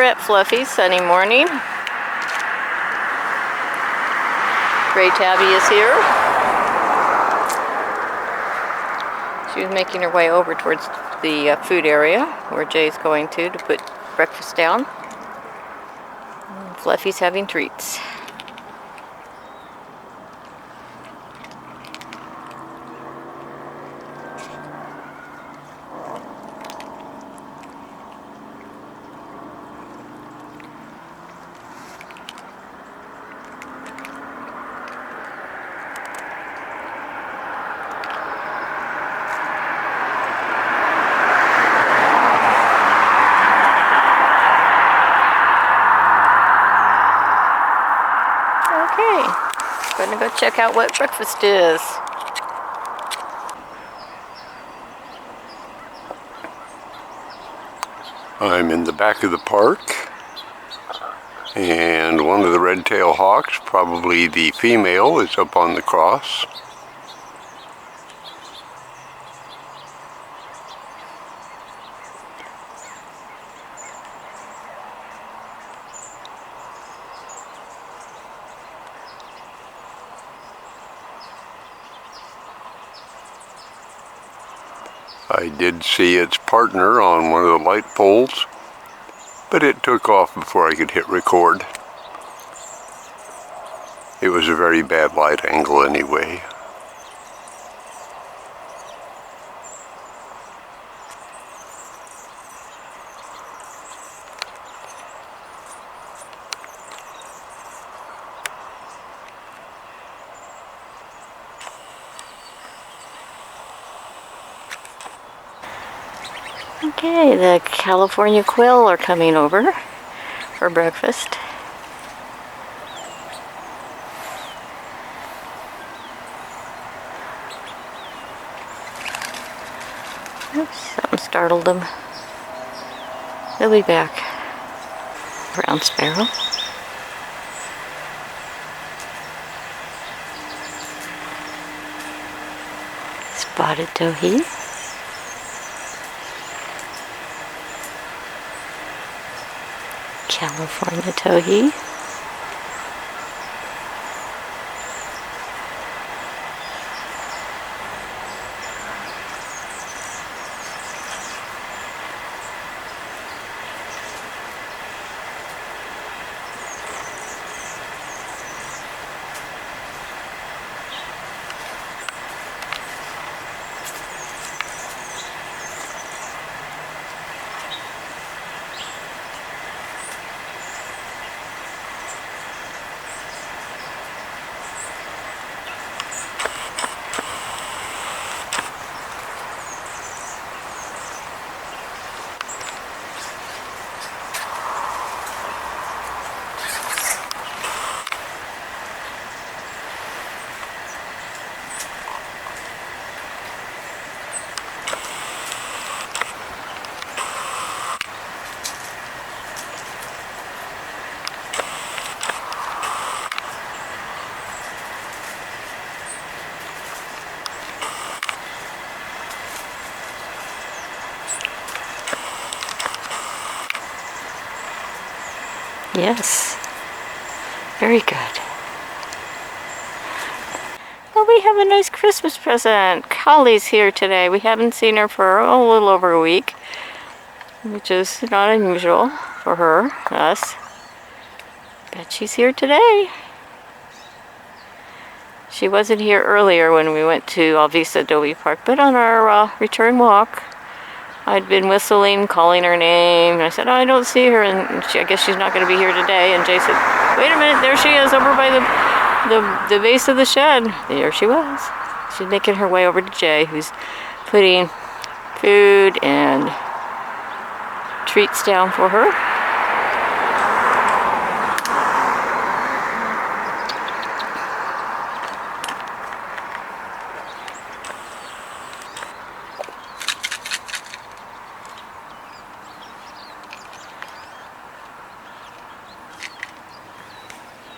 At Fluffy, sunny morning. Grey Tabby is here. She was making her way over towards the food area where Jay's going to put breakfast down. And Fluffy's having treats. Gonna go check out what breakfast is. I'm in the back of the park, and one of the red-tailed hawks, probably the female, is up on the cross. I did see its partner on one of the light poles, but it took off before I could hit record. It was a very bad light angle anyway. Okay, the California Quail are coming over for breakfast. Oops, something startled them. They'll be back. Brown sparrow. Spotted towhee. California towhee. Yes, very good. Well, we have a nice Christmas present. Holly's here today. We haven't seen her for a little over a week, which is not unusual for her, us. But she's here today. She wasn't here earlier when we went to Alviso Adobe Park, but on our return walk, I'd been whistling, calling her name, and I said, oh, I don't see her, and I guess she's not going to be here today. And Jay said, wait a minute, there she is over by the base of the shed. There she was. She's making her way over to Jay, who's putting food and treats down for her.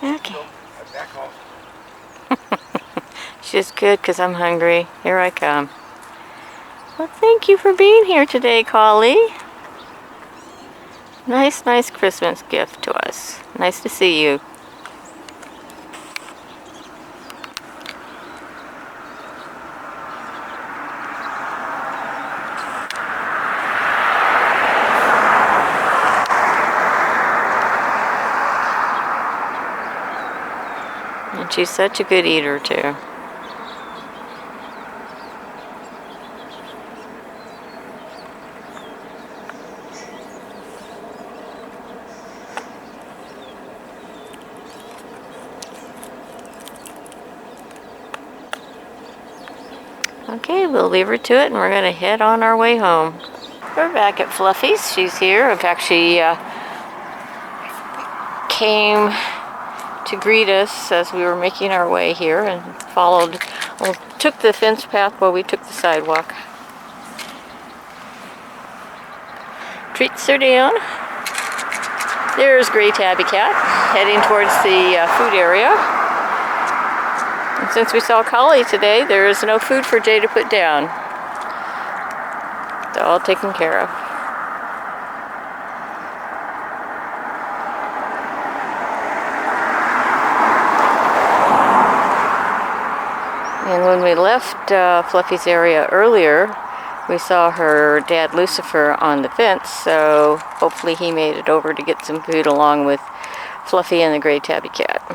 Okay. She's good because I'm hungry. Here I come. Well, thank you for being here today, Collie. Nice, nice Christmas gift to us. Nice to see you. And she's such a good eater, too. Okay, we'll leave her to it, and we're going to head on our way home. We're back at Fluffy's. She's here. In fact, she came to greet us as we were making our way here and took the fence path while we took the sidewalk. Treats are down. There's Grey Tabby cat heading towards the food area. And since we saw Collie today, there is no food for Jay to put down. It's all taken care of. And when we left Fluffy's area earlier, we saw her dad Lucifer on the fence, so hopefully he made it over to get some food along with Fluffy and the Grey Tabby cat.